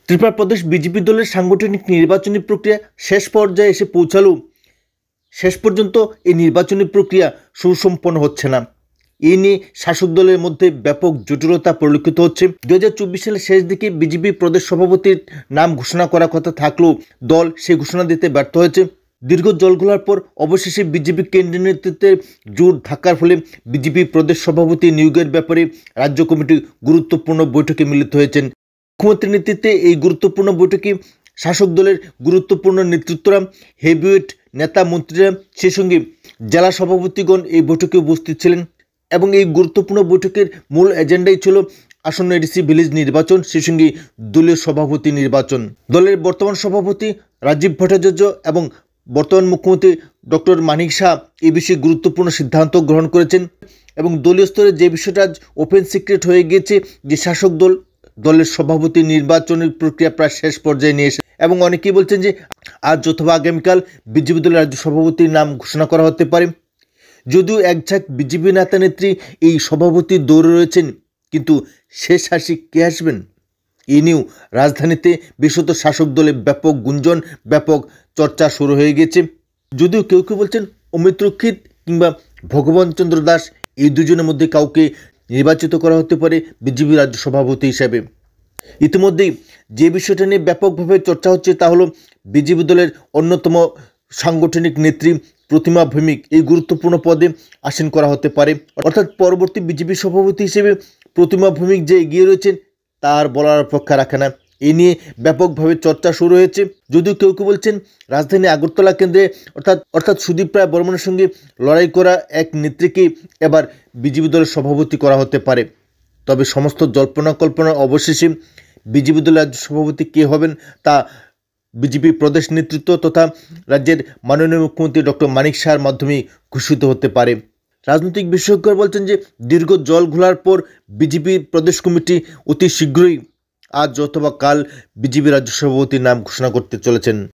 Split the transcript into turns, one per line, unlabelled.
ত্রিপুরা প্রদেশ BJP দলের সাংগঠনিক নির্বাচনী প্রক্রিয়া শেষ পর্যায়ে এসে পৌঁছালেও শেষ পর্যন্ত এই নির্বাচনী প্রক্রিয়া সুসম্পন্ন হচ্ছে না। এ নিয়ে শাসক দলের মধ্যে ব্যাপক জটিলতা পরিলক্ষিত হচ্ছে। 2024 সালের শেষ দিকে বিজেপি প্রদেশ সভাপতির নাম ঘোষণা করার কথা থাকলেও দল সেই ঘোষণা দিতে ব্যর্থ হয়েছে। দীর্ঘ জলঘোলার পর অবশেষে বিজেপি কেন্দ্রীয় নেতৃত্বের জোর থাকার ফলে বিজেপি প্রদেশ সভাপতি নিয়োগের ব্যাপারে রাজ্য কমিটি গুরুত্বপূর্ণ বৈঠকে মিলিত হয়েছেন। মুখ্যমন্ত্রীর নেতৃত্বে এই গুরুত্বপূর্ণ বৈঠকে শাসক দলের গুরুত্বপূর্ণ নেতৃত্বরা, হেভিওয়েট নেতা মন্ত্রীরা, সেই সঙ্গে জেলা সভাপতিগণ এই বৈঠকে উপস্থিত ছিলেন এবং এই গুরুত্বপূর্ণ বৈঠকের মূল এজেন্ডাই ছিল আসন্ন এডিসি ভিলেজ নির্বাচন, সেই সঙ্গে দলীয় সভাপতি নির্বাচন। দলের বর্তমান সভাপতি রাজীব ভট্টাচার্য এবং বর্তমান মুখ্যমন্ত্রী ডক্টর মানিক শাহ এই বিষয়ে গুরুত্বপূর্ণ সিদ্ধান্ত গ্রহণ করেছেন এবং দলীয় স্তরে যে বিষয়টা আজ ওপেন সিক্রেট হয়ে গিয়েছে যে শাসক দলের সভাপতি নির্বাচনের প্রক্রিয়া প্রায় শেষ পর্যায়ে নিয়ে এসে এবং অনেকেই বলছেন যে আজ অথবা আগামীকাল বিজেপি দলের রাজ্য সভাপতির নাম ঘোষণা করা হতে পারে। যদিও একঝাঁক বিজেপি নেতা নেত্রী এই সভাপতির দৌড়ে রয়েছেন, কিন্তু শেষ হাসি কে আসবেন এ নিয়েও রাজধানীতে বিশেষত শাসক দলে ব্যাপক গুঞ্জন, ব্যাপক চর্চা শুরু হয়ে গেছে। যদিও কেউ কেউ বলছেন অমিত রক্ষিত কিংবা ভগবান চন্দ্র দাস এই দুজনের মধ্যে কাউকে নির্বাচিত করা হতে পারে বিজেপি রাজ্য সভাপতি হিসেবে। ইতিমধ্যেই যে বিষয়টা নিয়ে ব্যাপকভাবে চর্চা হচ্ছে তা হলো বিজেপি দলের অন্যতম সাংগঠনিক নেত্রী প্রতিমা ভৌমিক এই গুরুত্বপূর্ণ পদে আসীন করা হতে পারে। অর্থাৎ পরবর্তী বিজেপি সভাপতি হিসেবে প্রতিমা ভৌমিক যে এগিয়ে রয়েছেন তার বলার অপেক্ষা রাখে না। এ নিয়ে ব্যাপকভাবে চর্চা শুরু হয়েছে। যদিও কেউ কেউ বলছেন রাজধানী আগরতলা কেন্দ্রে অর্থাৎ সুদীপ রায় বর্মনের সঙ্গে লড়াই করা এক নেত্রীকে এবার বিজেপি দলের সভাপতি করা হতে পারে। তবে সমস্ত জল্পনা কল্পনার অবশেষে বিজেপি দলের রাজ্য সভাপতি কে হবেন তা বিজেপি প্রদেশ নেতৃত্ব তথা রাজ্যের মাননীয় মুখ্যমন্ত্রী ডক্টর মানিক শাহর মাধ্যমে ঘোষিত হতে পারে। রাজনৈতিক বিশেষজ্ঞরা বলছেন যে দীর্ঘ জল ঘোলার পর বিজেপি প্রদেশ কমিটি অতি শীঘ্রই আজ অথবা কাল বিজেপি রাজ্য সভাপতির নাম ঘোষণা করতে চলেছেন।